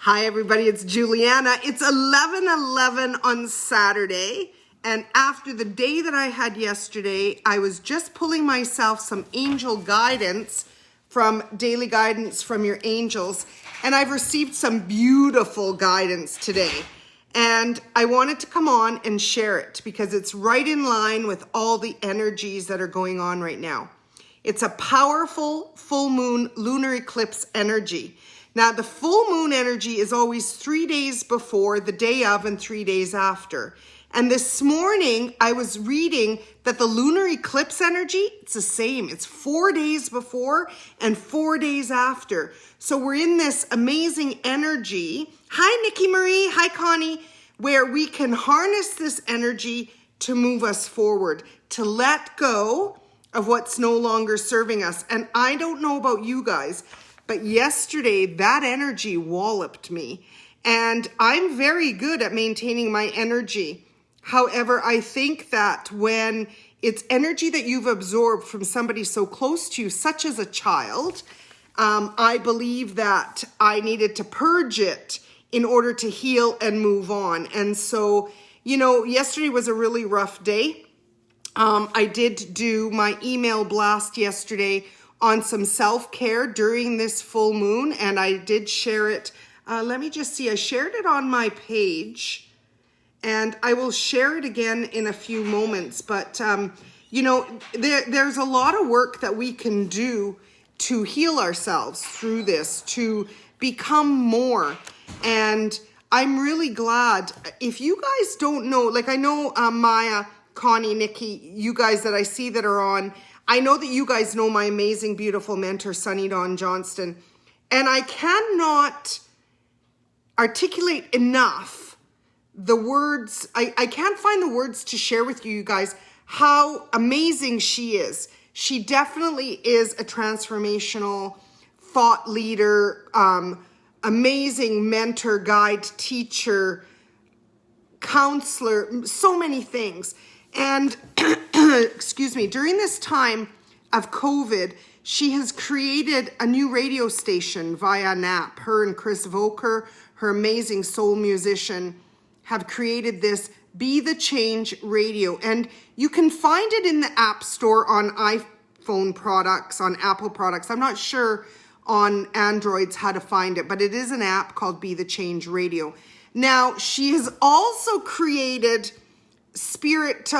Hi everybody, it's Juliana. It's 11:11 on Saturday, and after the day that I had yesterday, I was just pulling myself some angel guidance from Daily Guidance from Your Angels, and I've received some beautiful guidance today. And I wanted to come on and share it because it's right in line with all the energies that are going on right now. It's a powerful full moon lunar eclipse energy. Now, the full moon energy is always 3 days before, the day of, and 3 days after. And this morning, I was reading that the lunar eclipse energy, it's the same. It's 4 days before and 4 days after. So we're in this amazing energy. Hi, Nikki Marie. Hi, Connie. Where we can harness this energy to move us forward, to let go of what's no longer serving us. And I don't know about you guys, but yesterday that energy walloped me, and I'm very good at maintaining my energy. However, I think that when it's energy that you've absorbed from somebody so close to you, such as a child, I believe that I needed to purge it in order to heal and move on. And so, yesterday was a really rough day. I did do my email blast yesterday on some self-care during this full moon, and I did share it. Let me just see, I shared it on my page, and I will share it again in a few moments. But, there's a lot of work that we can do to heal ourselves through this, to become more. And I'm really glad. If you guys don't know, like I know Maya, Connie, Nikki, you guys that I see that are on, I know that you guys know my amazing, beautiful mentor, Sonny Don Johnston. And I cannot articulate enough the words. I can't find the words to share with you guys how amazing she is. She definitely is a transformational thought leader, amazing mentor, guide, teacher, counselor, so many things. And excuse me, during this time of COVID, she has created a new radio station via NAP. Her and Chris Voker, her amazing soul musician, have created this Be the Change radio. And you can find it in the App Store on iPhone products, on Apple products. I'm not sure on Androids how to find it, but it is an app called Be the Change Radio. Now, she has also created Spirit,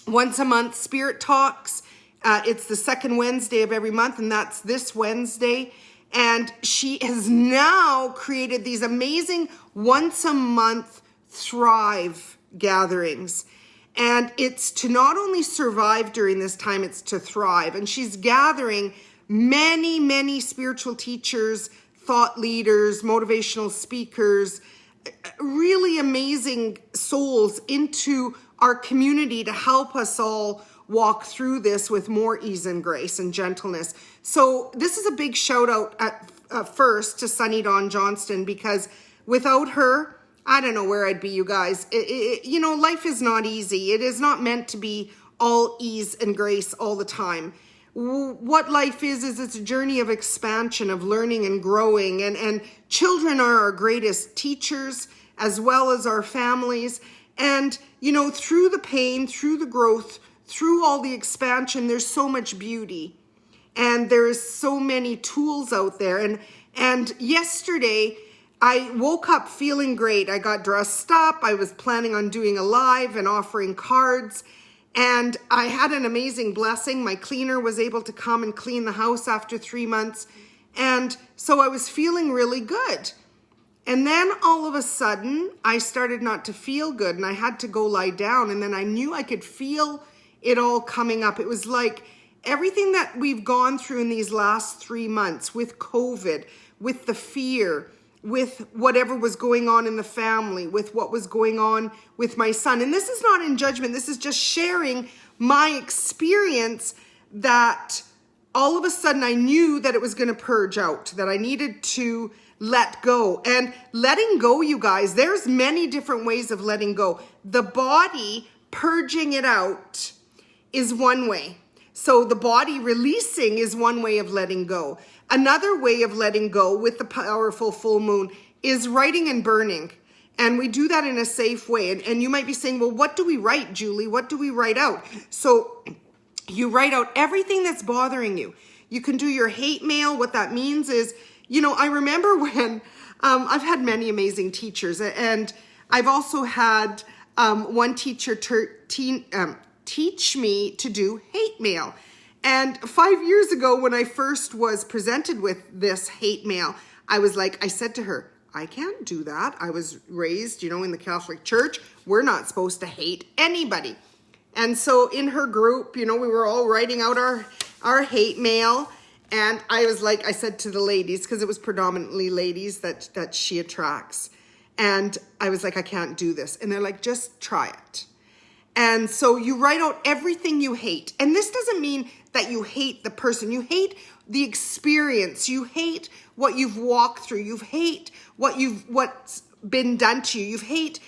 once a month Spirit Talks. It's the second Wednesday of every month, and that's this Wednesday. And she has now created these amazing once a month Thrive gatherings. And it's to not only survive during this time, it's to thrive. And she's gathering many, many spiritual teachers, thought leaders, motivational speakers, really amazing souls into our community to help us all walk through this with more ease and grace and gentleness. So this is a big shout out at first to Sonny Don Johnston, because without her, I don't know where I'd be, you guys. Life is not easy. It is not meant to be all ease and grace all the time. What life is it's a journey of expansion, of learning and growing, and children are our greatest teachers, as well as our families. And, through the pain, through the growth, through all the expansion, there's so much beauty. And there's so many tools out there. And yesterday, I woke up feeling great. I got dressed up. I was planning on doing a live and offering cards. And I had an amazing blessing. My cleaner was able to come and clean the house after 3 months. And so I was feeling really good. And then all of a sudden, I started not to feel good, and I had to go lie down. And then I knew I could feel it all coming up. It was like everything that we've gone through in these last 3 months with COVID, with the fear, with whatever was going on in the family, with what was going on with my son. And this is not in judgment. This is just sharing my experience, that all of a sudden I knew that it was going to purge out, that I needed to let go. And letting go, you guys, there's many different ways of letting go. The body purging it out is one way. So the body releasing is one way of letting go. Another way of letting go with the powerful full moon is writing and burning. And we do that in a safe way. And you might be saying, well, what do we write, Julie? What do we write out? So you write out everything that's bothering you. You can do your hate mail. What that means is, I remember when I've had many amazing teachers, and I've also had one teacher teach me to do hate mail. And 5 years ago, when I first was presented with this hate mail, I said to her, I can't do that. I was raised, in the Catholic Church. We're not supposed to hate anybody. And so in her group, we were all writing out our hate mail. And I said to the ladies, because it was predominantly ladies that she attracts. And I was like, I can't do this. And they're like, just try it. And so you write out everything you hate. And this doesn't mean that you hate the person. You hate the experience. You hate what you've walked through. You hate what's been done to you. You hate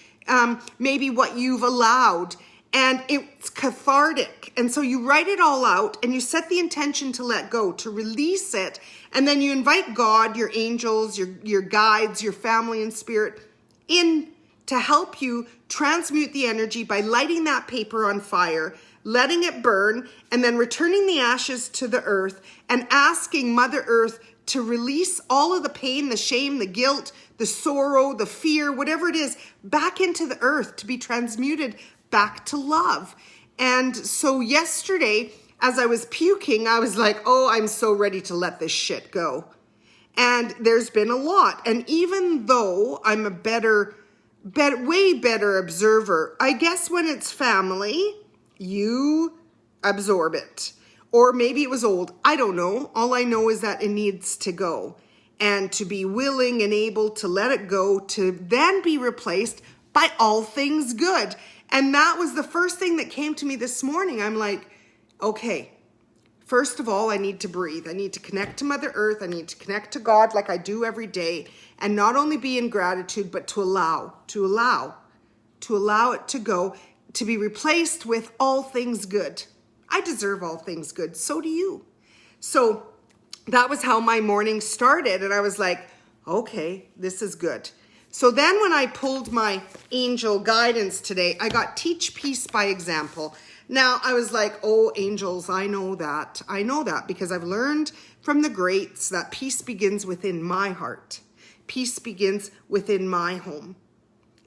maybe what you've allowed. And it's cathartic. And so you write it all out and you set the intention to let go, to release it. And then you invite God, your angels, your guides, your family and spirit in to help you transmute the energy by lighting that paper on fire, letting it burn, and then returning the ashes to the earth and asking Mother Earth to release all of the pain, the shame, the guilt, the sorrow, the fear, whatever it is, back into the earth to be transmuted back to love. And so yesterday, as I was puking, I was like, oh, I'm so ready to let this shit go. And there's been a lot. And even though I'm a way better observer, I guess when it's family, you absorb it. Or maybe it was old. I don't know. All I know is that it needs to go. And to be willing and able to let it go, to then be replaced by all things good. And that was the first thing that came to me this morning. I'm like, okay, first of all, I need to breathe. I need to connect to Mother Earth. I need to connect to God like I do every day. And not only be in gratitude, but to allow it to go, to be replaced with all things good. I deserve all things good. So do you. So that was how my morning started. And I was like, okay, this is good. So then when I pulled my angel guidance today, I got teach peace by example. Now I was like, oh, angels, I know that because I've learned from the greats that peace begins within my heart. Peace begins within my home.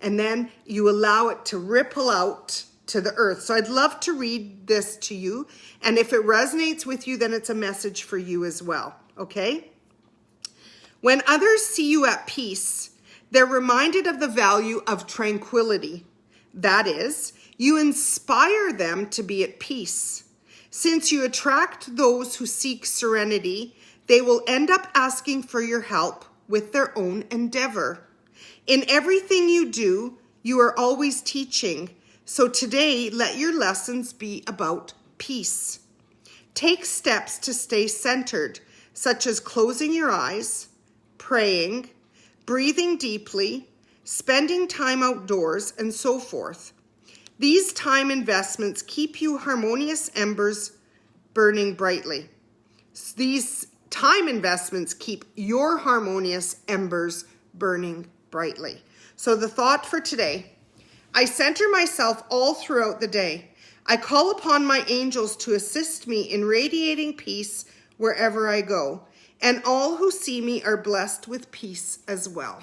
And then you allow it to ripple out to the earth. So I'd love to read this to you. And if it resonates with you, then it's a message for you as well. Okay? When others see you at peace, they're reminded of the value of tranquility. That is, you inspire them to be at peace. Since you attract those who seek serenity, they will end up asking for your help with their own endeavor. In everything you do, you are always teaching. So today, let your lessons be about peace. Take steps to stay centered, such as closing your eyes, praying, breathing deeply, spending time outdoors, and so forth. These time investments keep you harmonious embers burning brightly. These time investments keep your harmonious embers burning brightly. So the thought for today, I center myself all throughout the day. I call upon my angels to assist me in radiating peace wherever I go. And all who see me are blessed with peace as well.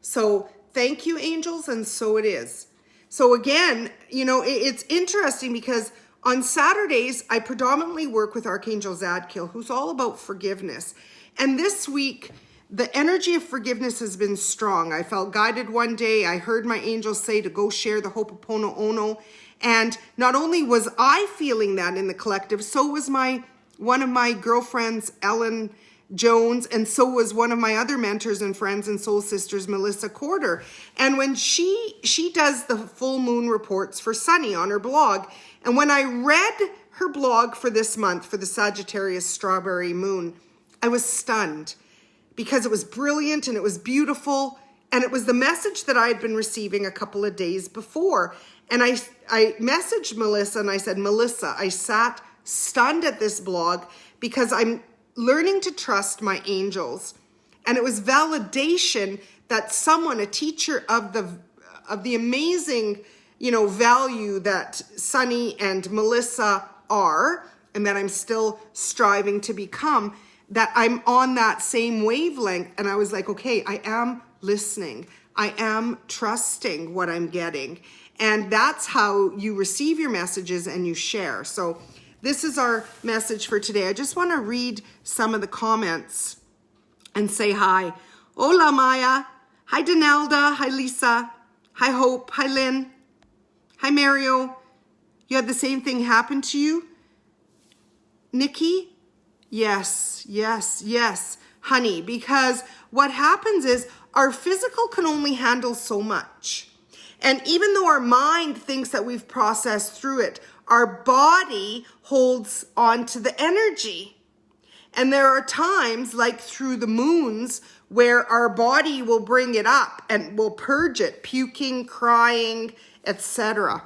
So thank you, angels, and so it is. So again, it's interesting because on Saturdays, I predominantly work with Archangel Zadkiel, who's all about forgiveness. And this week, the energy of forgiveness has been strong. I felt guided one day. I heard my angels say to go share the Ho'oponopono. And not only was I feeling that in the collective, so was one of my girlfriends, Ellen Jones, and so was one of my other mentors and friends and soul sisters, Melissa Corder. And when she does the full moon reports for Sonny on her blog, and when I read her blog for this month, for the Sagittarius Strawberry Moon, I was stunned because it was brilliant and it was beautiful. And it was the message that I had been receiving a couple of days before. And I messaged Melissa and I said, Melissa, I sat stunned at this blog because I'm learning to trust my angels. And it was validation that someone, a teacher of the amazing, value that Sonny and Melissa are, and that I'm still striving to become, that I'm on that same wavelength. And I was like, okay, I am listening. I am trusting what I'm getting. And that's how you receive your messages and you share. So this is our message for today. I just want to read some of the comments and say hi. Hola, Maya. Hi, Danelda. Hi, Lisa. Hi, Hope. Hi, Lynn. Hi, Mario. You had the same thing happen to you? Nikki? Yes, yes, yes, honey, because what happens is our physical can only handle so much. And even though our mind thinks that we've processed through it, our body holds on to the energy. And there are times, like through the moons, where our body will bring it up and will purge it, puking, crying, etc.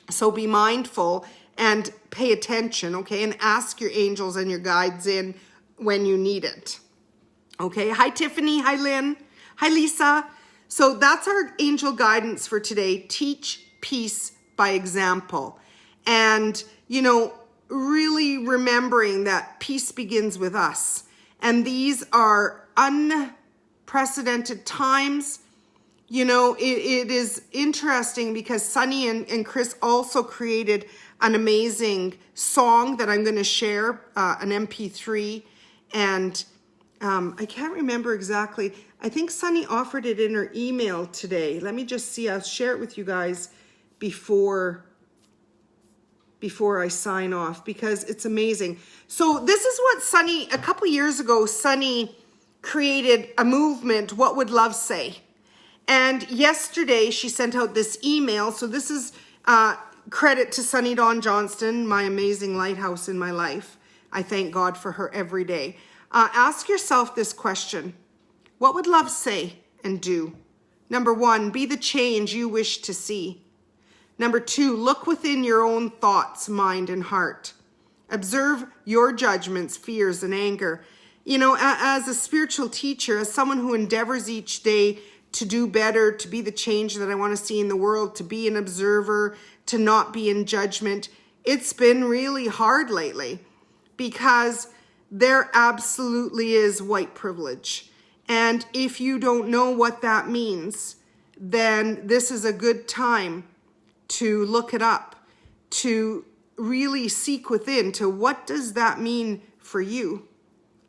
So be mindful and pay attention, okay? And ask your angels and your guides in when you need it. Okay, hi Tiffany, hi Lynn, hi Lisa. So that's our angel guidance for today. Teach peace by example. And, really remembering that peace begins with us. And these are unprecedented times. It is interesting because Sonny and Chris also created an amazing song that I'm going to share, an MP3. And I can't remember exactly. I think Sonny offered it in her email today. Let me just see. I'll share it with you guys before I sign off because it's amazing. So this is what Sonny, a couple years ago, Sonny created a movement, What Would Love Say? And yesterday she sent out this email. So this is credit to Sonny Don Johnston, my amazing lighthouse in my life. I thank God for her every day. Ask yourself this question. What would love say and do? Number 1, be the change you wish to see. Number 2, look within your own thoughts, mind, and heart. Observe your judgments, fears, and anger. As a spiritual teacher, as someone who endeavors each day to do better, to be the change that I want to see in the world, to be an observer, to not be in judgment, it's been really hard lately because there absolutely is white privilege. And if you don't know what that means, then this is a good time to look it up, to really seek within to what does that mean for you.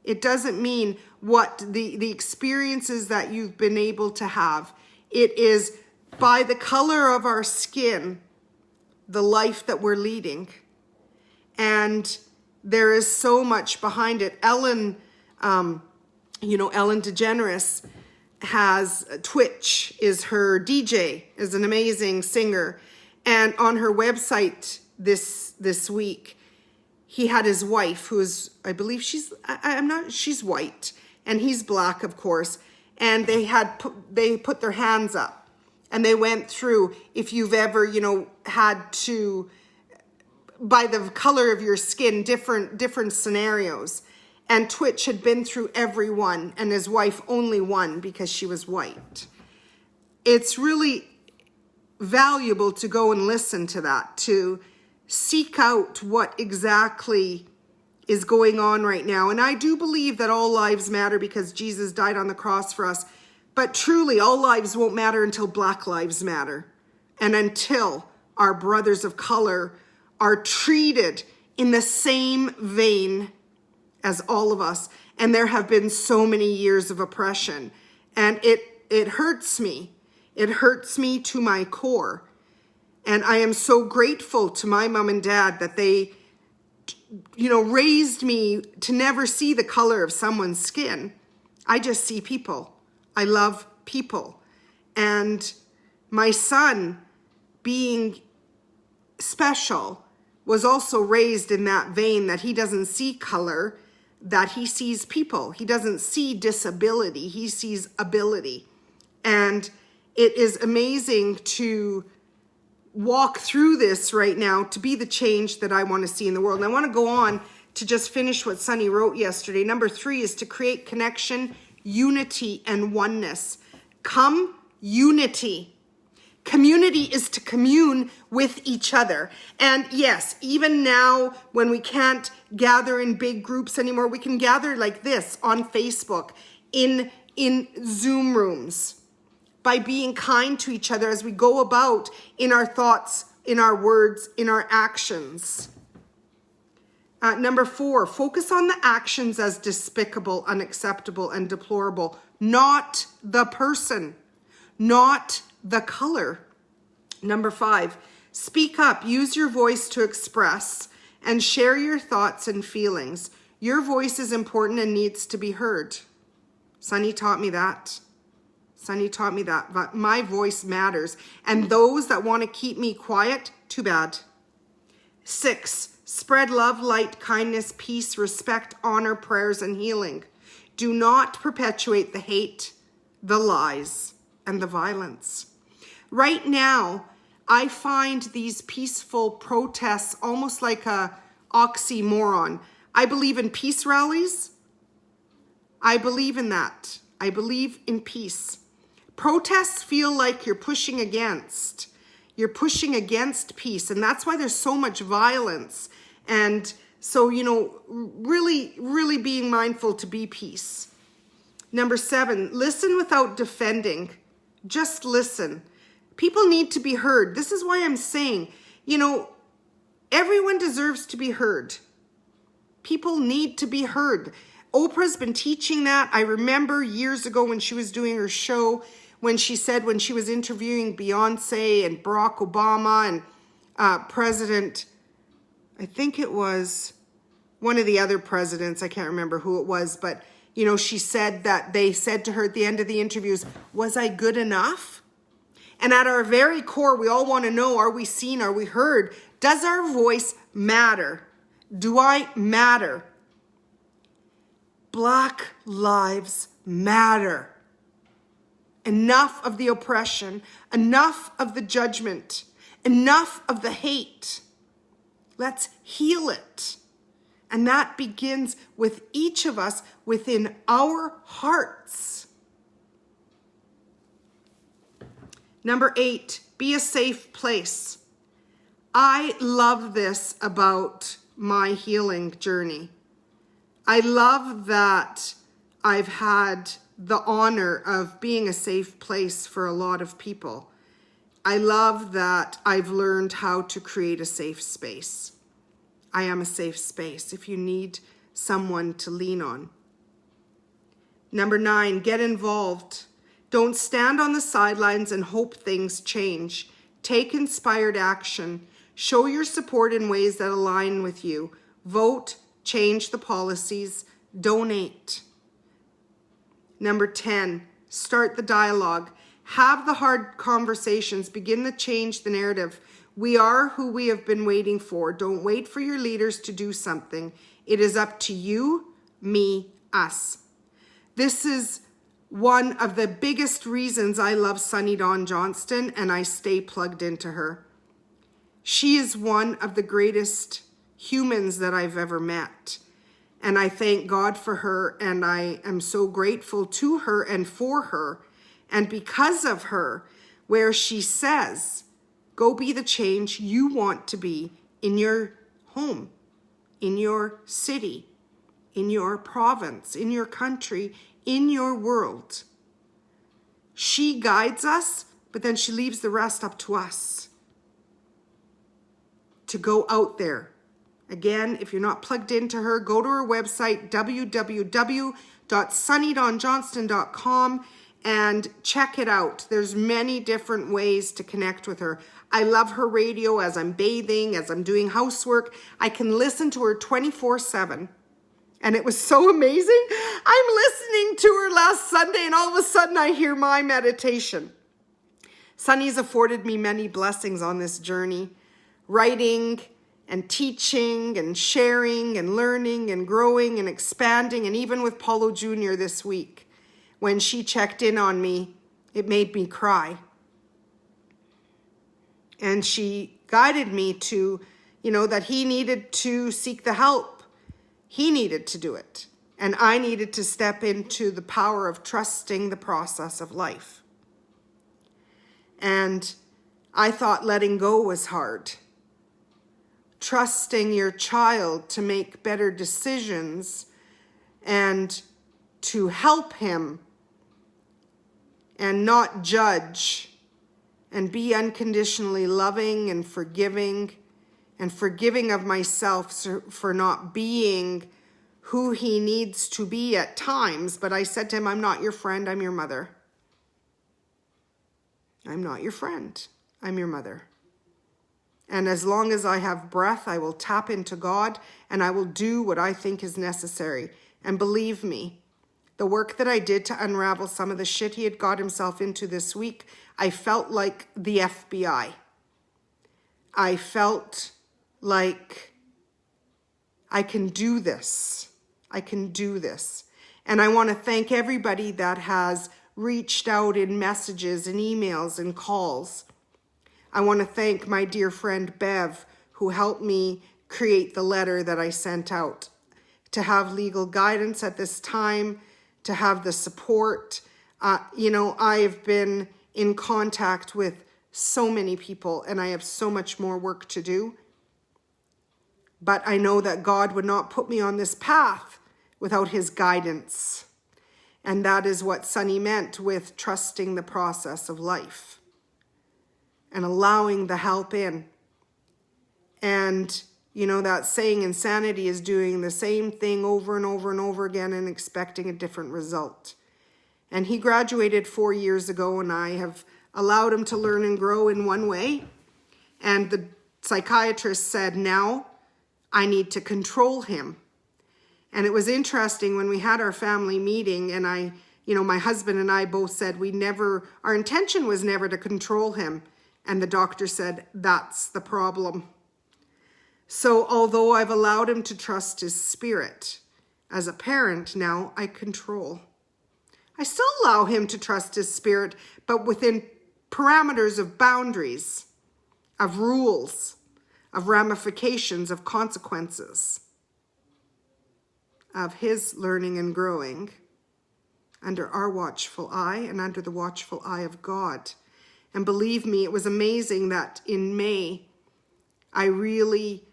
It doesn't mean what the experiences that you've been able to have. It is by the color of our skin, the life that we're leading. And there is so much behind it. Ellen DeGeneres has Twitch, is her DJ, is an amazing singer. And on her website this week, he had his wife, who's, I believe she's white, and he's black, of course. And they put their hands up, and they went through, if you've ever, had to, by the color of your skin, different scenarios. And Twitch had been through every one, and his wife only one because she was white. It's really valuable to go and listen to that, to seek out what exactly is going on right now. And I do believe that all lives matter because Jesus died on the cross for us. But truly, all lives won't matter until Black lives matter. And until our brothers of color are treated in the same vein as all of us. And there have been so many years of oppression. And it hurts me. It hurts me to my core. And I am so grateful to my mom and dad that they, raised me to never see the color of someone's skin. I just see people. I love people. And my son, being special, was also raised in that vein that he doesn't see color, that he sees people. He doesn't see disability. He sees ability. And it is amazing to walk through this right now to be the change that I want to see in the world. And I want to go on to just finish what Sonny wrote yesterday. Number 3 is to create connection unity and oneness. Come unity. Community is to commune with each other. And yes, even now when we can't gather in big groups anymore, we can gather like this on Facebook, in Zoom rooms, by being kind to each other as we go about in our thoughts, in our words, in our actions. Number 4, focus on the actions as despicable, unacceptable, and deplorable, not the person, not the color. Number 5, speak up, use your voice to express and share your thoughts and feelings. Your voice is important and needs to be heard. Sonny taught me that. Sonny taught me that. But my voice matters. And those that want to keep me quiet, too bad. 6, spread love, light, kindness, peace, respect, honor, prayers, and healing. Do not perpetuate the hate, the lies, and the violence. Right now, I find these peaceful protests almost like a oxymoron. I believe in peace rallies. I believe in that. I believe in peace. Protests feel like you're pushing against. You're pushing against peace. And that's why there's so much violence. And so, really, really being mindful to be peace. Number 7, listen without defending. Just listen. People need to be heard. This is why I'm saying, everyone deserves to be heard. People need to be heard. Oprah's been teaching that. I remember years ago when she was doing her show, when she said when she was interviewing Beyonce and Barack Obama and President, I think it was one of the other presidents, I can't remember who it was, but she said that they said to her at the end of the interviews, was I good enough? And at our very core, we all want to know, are we seen? Are we heard? Does our voice matter? Do I matter? Black lives matter. Enough of the oppression, enough of the judgment, enough of the hate. Let's heal it. And that begins with each of us within our hearts. Number 8, be a safe place. I love this about my healing journey. I love that I've had the honor of being a safe place for a lot of people. I love that I've learned how to create a safe space. I am a safe space if you need someone to lean on. Number 9, get involved. Don't stand on the sidelines and hope things change. Take inspired action. Show your support in ways that align with you. Vote, change the policies, donate. Number 10, start the dialogue. Have the hard conversations. Begin to change the narrative. We are who we have been waiting for. Don't wait for your leaders to do something. It is up to you, me, us. This is one of the biggest reasons I love Sonny Don Johnston and I stay plugged into her. She is one of the greatest humans that I've ever met. And I thank God for her, and I am so grateful to her and for her. And because of her, where she says, go be the change you want to be in your home, in your city, in your province, in your country, in your world. She guides us, but then she leaves the rest up to us to go out there. Again, if you're not plugged into her, go to her website, www.sonnydonjohnston.com, and check it out. There's many different ways to connect with her. I love her radio as I'm bathing, as I'm doing housework. I can listen to her 24/7. And it was so amazing. I'm listening to her last Sunday, and all of a sudden I hear my meditation. Sonny's afforded me many blessings on this journey. Writing and teaching and sharing and learning and growing and expanding. And even with Paulo Jr. this week, when she checked in on me, it made me cry. And she guided me to, that he needed to seek the help. He needed to do it. And I needed to step into the power of trusting the process of life. And I thought letting go was hard. Trusting your child to make better decisions and to help him and not judge and be unconditionally loving and forgiving of myself for not being who he needs to be at times. But I said to him, I'm not your friend, I'm your mother. I'm not your friend, I'm your mother. And as long as I have breath, I will tap into God and I will do what I think is necessary. And believe me, the work that I did to unravel some of the shit he had got himself into this week, I felt like the FBI. I felt like I can do this. I can do this. And I want to thank everybody that has reached out in messages and emails and calls. I want to thank my dear friend Bev, who helped me create the letter that I sent out, to have legal guidance at this time, to have the support. I've been in contact with so many people and I have so much more work to do. But I know that God would not put me on this path without his guidance. And that is what Sonny meant with trusting the process of life and allowing the help in. And, that saying, insanity is doing the same thing over and over and over again and expecting a different result. And he graduated 4 years ago, and I have allowed him to learn and grow in one way. And the psychiatrist said, now I need to control him. And it was interesting when we had our family meeting, and my husband and I both said our intention was never to control him. And the doctor said, that's the problem. So although I've allowed him to trust his spirit, as a parent now I control. I still allow him to trust his spirit, but within parameters of boundaries, of rules, of ramifications, of consequences, of his learning and growing under our watchful eye and under the watchful eye of God. And believe me, it was amazing that in May, I really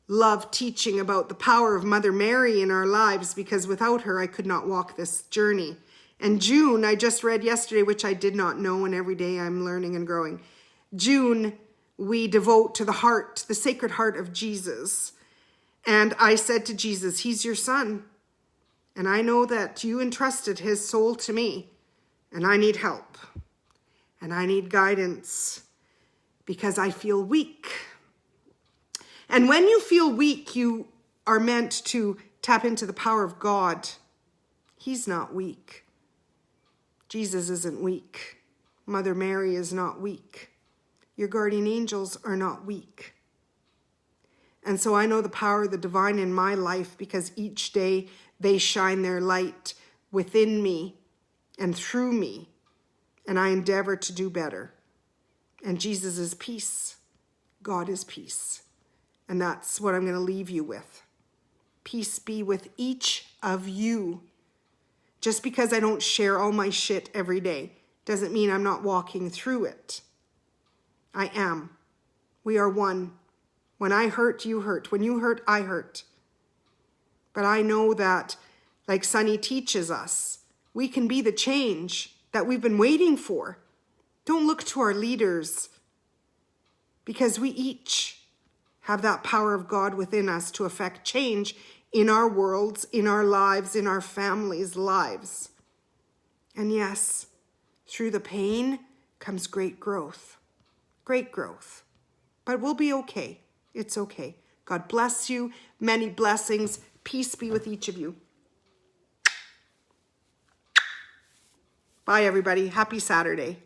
loved teaching about the power of Mother Mary in our lives, because without her, I could not walk this journey. And June, I just read yesterday, which I did not know, and every day I'm learning and growing. June, we devote to the heart, the Sacred Heart of Jesus. And I said to Jesus, he's your son. And I know that you entrusted his soul to me. And I need help. And I need guidance because I feel weak. And when you feel weak, you are meant to tap into the power of God. He's not weak. Jesus isn't weak. Mother Mary is not weak. Your guardian angels are not weak. And so I know the power of the divine in my life because each day they shine their light within me and through me. And I endeavor to do better. And Jesus is peace. God is peace. And that's what I'm going to leave you with. Peace be with each of you. Just because I don't share all my shit every day doesn't mean I'm not walking through it. I am. We are one. When I hurt, you hurt. When you hurt, I hurt. But I know that, like Sonny teaches us, we can be the change that we've been waiting for. Don't look to our leaders, because we each have that power of God within us to affect change in our worlds, in our lives, in our families' lives. And yes, through the pain comes great growth. Great growth. But we'll be okay. It's okay. God bless you. Many blessings. Peace be with each of you. Bye, everybody. Happy Saturday.